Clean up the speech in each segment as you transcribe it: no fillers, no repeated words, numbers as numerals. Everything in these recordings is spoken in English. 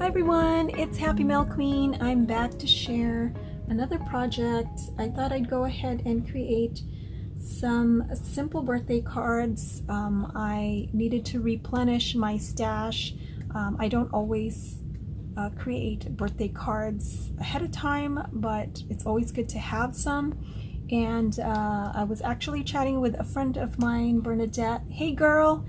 Hi everyone, it's Happymailqueen. I'm back to share another project. I thought I'd go ahead and create some simple birthday cards. I needed to replenish my stash. I don't always create birthday cards ahead of time, but it's always good to have some. And I was actually chatting with a friend of mine, Bernadette. Hey girl!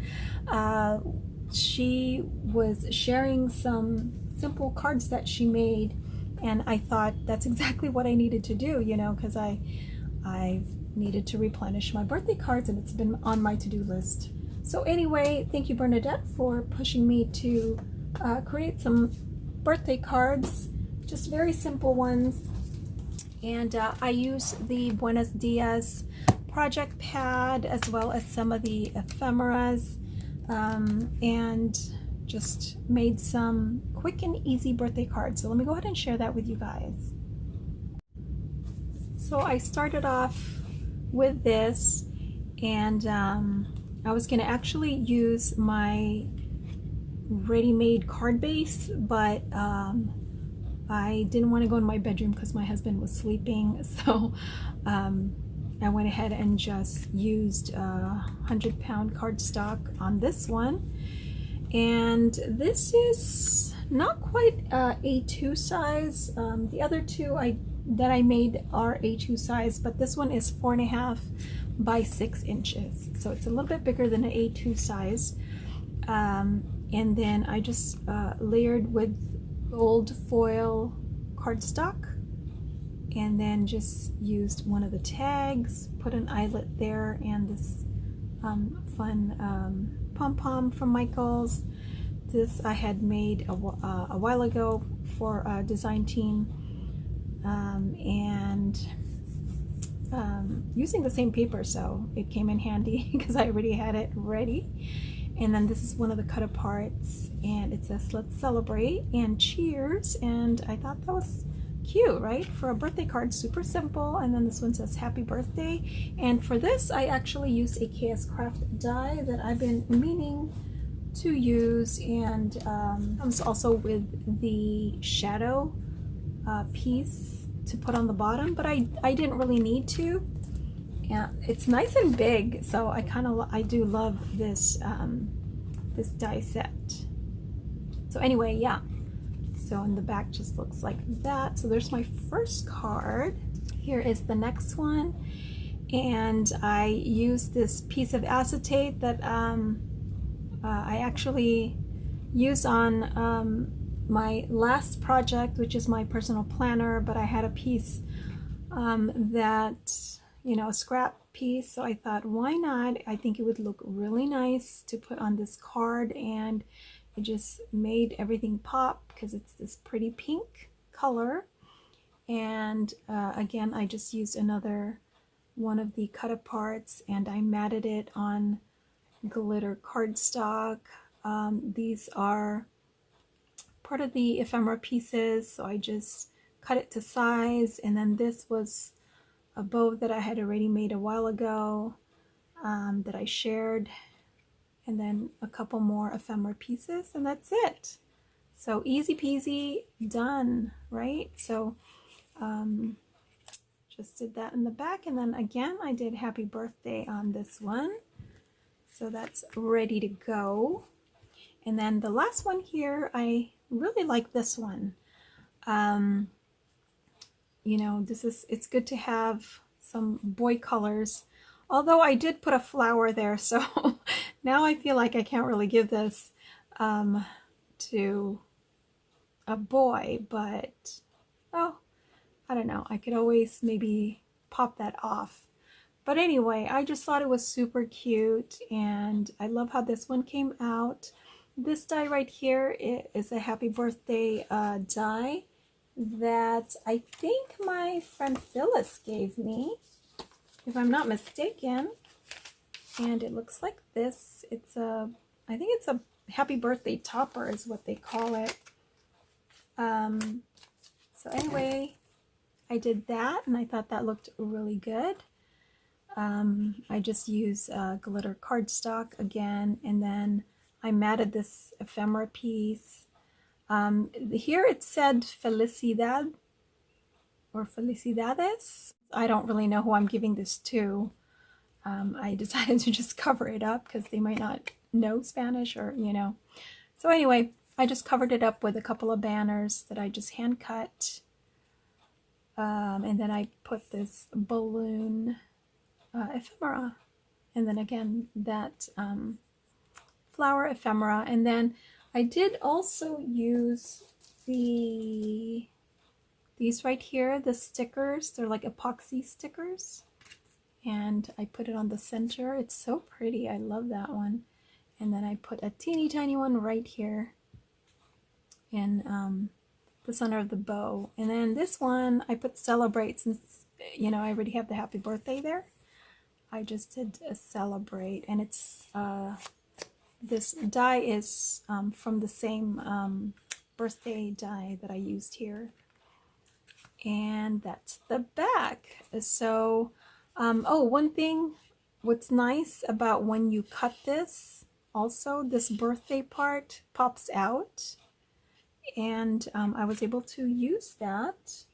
She was sharing some simple cards that she made, and I thought that's exactly what I needed to do, you know, because I've needed to replenish my birthday cards and it's been on my to-do list. So anyway, thank you Bernadette for pushing me to create some birthday cards, just very simple ones. And I use the Buenos Dias project pad as well as some of the ephemeras, and just made some quick and easy birthday cards. So let me go ahead and share that with you guys. So I started off with this, and I was going to actually use my ready-made card base, but I didn't want to go in my bedroom because my husband was sleeping, so I went ahead and just used 100-pound cardstock on this one. And this is not quite A2 size. The other two that I made are A2 size, but this one is 4.5 by 6 inches. So it's a little bit bigger than an A2 size. And then I just layered with gold foil cardstock, and then just used one of the tags, put an eyelet there, and this fun pom-pom from Michaels. This I had made a while ago for a design team, and using the same paper, so it came in handy because I already had it ready. And then this is one of the cut aparts, and it says let's celebrate and cheers, and I thought that was cute, right? For a birthday card, super simple. And then this one says happy birthday. And for this I actually used a KS Craft die that I've been meaning to use, and comes also with the shadow piece to put on the bottom, but I didn't really need to. Yeah, it's nice and big, so I do love this this die set. So anyway, yeah, so in the back just looks like that. So there's my first card. Here is the next one, and I used this piece of acetate that I actually used on my last project, which is my personal planner, but I had a piece that, you know, a scrap piece, so I thought, why not? I think it would look really nice to put on this card, and it just made everything pop because it's this pretty pink color. And again, I just used another one of the cut aparts, and I matted it on glitter cardstock. These are part of the ephemera pieces, so I just cut it to size. And then this was a bow that I had already made a while ago, that I shared, and then a couple more ephemera pieces, and that's it. So easy peasy, done, right? So just did that in the back, and then again I did happy birthday on this one, so that's ready to go. And then the last one here, I really like this one. You know, it's good to have some boy colors, although I did put a flower there, so now I feel like I can't really give this to a boy, but oh, I don't know, I could always maybe pop that off. But anyway, I just thought it was super cute, and I love how this one came out. This die right here is a happy birthday die that I think my friend Phyllis gave me, if I'm not mistaken. And it looks like this. It's I think it's a happy birthday topper is what they call it. So anyway, I did that, and I thought that looked really good. I just use glitter cardstock again, and then I matted this ephemera piece Here it said Felicidad or Felicidades. I don't really know who I'm giving this to. I decided to just cover it up because they might not know Spanish, or you know. So anyway, I just covered it up with a couple of banners that I just hand cut. And then I put this balloon ephemera. And then again, that flower ephemera. And then I did also use these right here, the stickers. They're like epoxy stickers. And I put it on the center. It's so pretty. I love that one. And then I put a teeny tiny one right here in the center of the bow. And then this one I put celebrate, since you know I already have the happy birthday there. I just did a celebrate, and it's this die is from the same birthday die that I used here. And that's the back. So oh, one thing, what's nice about when you cut this, also this birthday part pops out, and I was able to use that.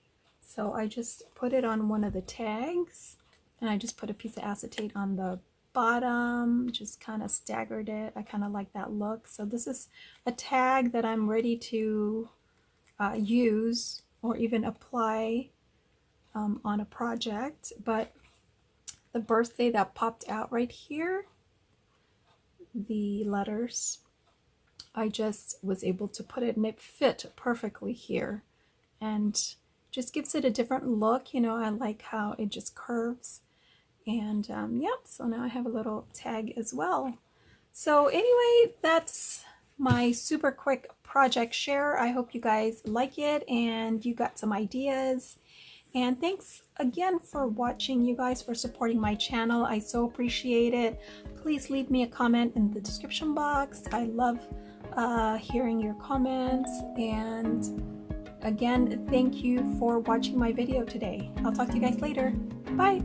So I just put it on one of the tags, and I just put a piece of acetate on the bottom, just kind of staggered it. I kind of like that look. So this is a tag that I'm ready to use or even apply on a project. But the birthday that popped out right here, the letters, I just was able to put it, and it fit perfectly here, and just gives it a different look. You know, I like how it just curves. And yep, so now I have a little tag as well. So anyway, that's my super quick project share. I hope you guys like it and you got some ideas. And thanks again for watching, you guys, for supporting my channel. I so appreciate it. Please leave me a comment in the description box. I love hearing your comments. And again, thank you for watching my video today. I'll talk to you guys later. Bye.